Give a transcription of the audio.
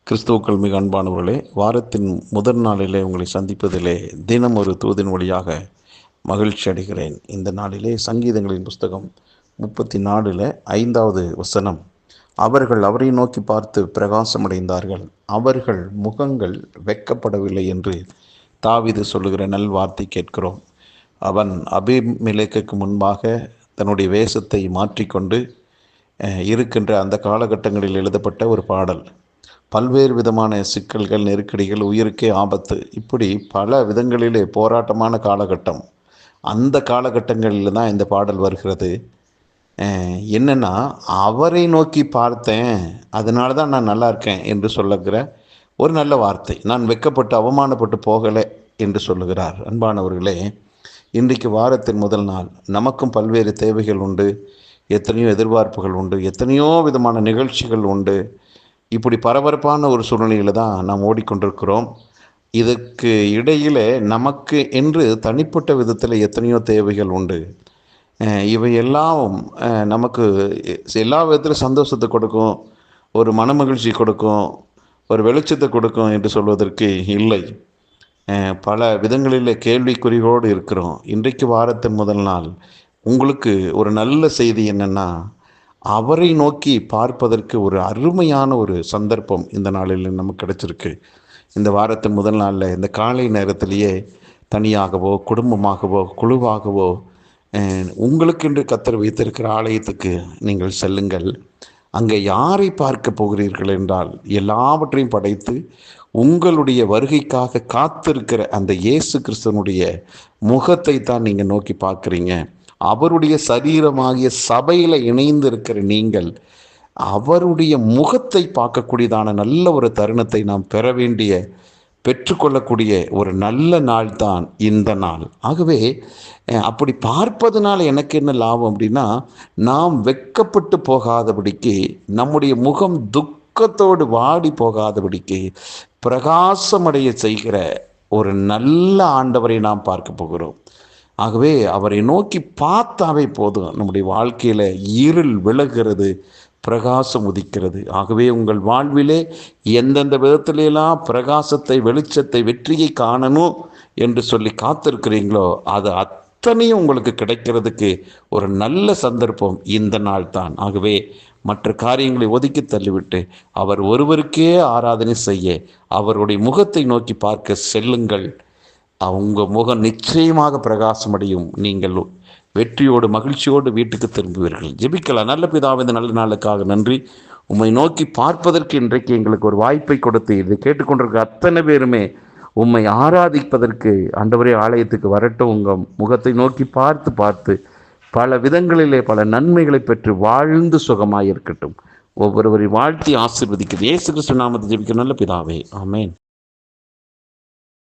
கிறிஸ்துவுக்கள் மிக அன்பானவர்களே, வாரத்தின் முதல் நாளிலே உங்களை சந்திப்பதிலே தினம் ஒரு தூதின் வழியாக மகிழ்ச்சி அடைகிறேன். இந்த நாளிலே சங்கீதங்களின் புஸ்தகம் 34 5வது வசனம், அவர்கள் அவரை நோக்கி பார்த்து பிரகாசமடைந்தார்கள், அவர்கள் முகங்கள் வெட்கப்படவில்லை என்று தாவீது சொல்லுகிற நல்வார்த்தை கேட்கிறோம். அவன் அபிமெலேக்குக்கு முன்பாக தன்னுடைய வேஷத்தை மாற்றிக்கொண்டு இருக்கின்ற அந்த காலகட்டங்களில் எழுதப்பட்ட ஒரு பாடல். பல்வேறு விதமான சிக்கல்கள், நெருக்கடிகள், உயிருக்கே ஆபத்து, இப்படி பல விதங்களிலே போராட்டமான காலகட்டம். அந்த காலகட்டங்களில் தான் இந்த பாடல் வருகிறது. என்னென்னா, அவரை நோக்கி பார்த்தேன், அதனால தான் நான் நல்லா இருக்கேன் என்று சொல்லுகிற ஒரு நல்ல வார்த்தை. நான் வெட்கப்பட்டு அவமானப்பட்டு போகலை என்று சொல்லுகிறார். அன்பானவர்களே, இன்றைக்கு வாரத்தின் முதல் நாள். நமக்கும் பல்வேறு தேவைகள் உண்டு, எத்தனையோ எதிர்பார்ப்புகள் உண்டு, எத்தனையோ விதமான நிகழ்ச்சிகள் உண்டு. இப்படி பரபரப்பான ஒரு சூழ்நிலையில் தான் நாம் ஓடிக்கொண்டிருக்கிறோம். இதற்கு இடையில் நமக்கு என்று தனிப்பட்ட விதத்தில் எத்தனையோ தேவைகள் உண்டு. இவையெல்லாம் நமக்கு எல்லா விதத்திலும் சந்தோஷத்தை கொடுக்கும், ஒரு மனமகிழ்ச்சி கொடுக்கும், ஒரு வெளிச்சத்தை கொடுக்கும் என்று சொல்வதற்கு இல்லை. பல விதங்களில் கேள்விக்குறிகளோடு இருக்கிறோம். இன்றைக்கு வாரத்தின் முதல் நாள். உங்களுக்கு ஒரு நல்ல செய்தி என்னென்னா, அவரை நோக்கி பார்ப்பதற்கு ஒரு அருமையான ஒரு சந்தர்ப்பம் இந்த நாளில் நமக்கு கிடைச்சிருக்கு. இந்த வாரத்தின் முதல் நாளில் இந்த காலை நேரத்திலேயே தனியாகவோ குடும்பமாகவோ குழுவாகவோ உங்களுக்கென்று கர்த்தர் வைத்திருக்கிற ஆலயத்துக்கு நீங்கள் செல்லுங்கள். அங்கே யாரை பார்க்க போகிறீர்கள் என்றால், எல்லாவற்றையும் படைத்து உங்களுடைய வருகைக்காக காத்திருக்கிற அந்த இயேசு கிறிஸ்துவனுடைய முகத்தை தான் நீங்கள் நோக்கி பார்க்குறீங்க. அவருடைய சரீரமாகிய சபையில் இணைந்து இருக்கிற நீங்கள் அவருடைய முகத்தை பார்க்கக்கூடியதான நல்ல ஒரு தருணத்தை நாம் பெற்றுக்கொள்ளக்கூடிய ஒரு நல்ல நாள் தான் இந்த நாள். ஆகவே அப்படி பார்ப்பதனால எனக்கு என்ன லாபம் அப்படின்னா, நாம் வெட்கப்பட்டு போகாதபடிக்கு, நம்முடைய முகம் துக்கத்தோடு வாடி போகாதபடிக்கு பிரகாசமடைய செய்கிற ஒரு நல்ல ஆண்டவரை நாம் பார்க்க போகிறோம். ஆகவே அவரை நோக்கி பார்த்தாவே போதும், நம்முடைய வாழ்க்கையில் இருள் விலகிறது, பிரகாசம் உதிக்கிறது. ஆகவே உங்கள் வாழ்விலே எந்தெந்த விதத்திலெல்லாம் பிரகாசத்தை, வெளிச்சத்தை, வெற்றியை காணணும் என்று சொல்லி காத்திருக்கிறீங்களோ, அது அத்தனையும் உங்களுக்கு கிடைக்கிறதுக்கு ஒரு நல்ல சந்தர்ப்பம் இந்த நாள் தான். ஆகவே மற்ற காரியங்களை ஒதுக்கி தள்ளிவிட்டு அவர் ஒருவருக்கே ஆராதனை செய்ய, அவருடைய முகத்தை நோக்கி பார்க்க செல்லுங்கள். அவங்க முகம் நிச்சயமாக பிரகாசமடையும். நீங்கள் வெற்றியோடு மகிழ்ச்சியோடு வீட்டுக்கு திரும்புவீர்கள். ஜெபிக்கலாம். நல்ல பிதாவே, இந்த நல்ல நாளுக்காக நன்றி. உம்மை நோக்கி பார்ப்பதற்கு இன்றைக்கு எங்களுக்கு ஒரு வாய்ப்பை கொடுத்து, இதை கேட்டுக்கொண்டிருக்க அத்தனை பேருமே உம்மை ஆராதிப்பதற்கு ஆண்டவரே ஆலயத்துக்கு வரட்டும். உங்கள் முகத்தை நோக்கி பார்த்து பல விதங்களிலே பல நன்மைகளை பெற்று வாழ்ந்து சுகமாக இருக்கட்டும். ஒவ்வொருவரை வாழ்த்தி ஆசீர்வதிக்கிறது. இயேசு கிறிஸ்து நாமத்தில் ஜெபிக்க நல்ல பிதாவே, ஆமென்.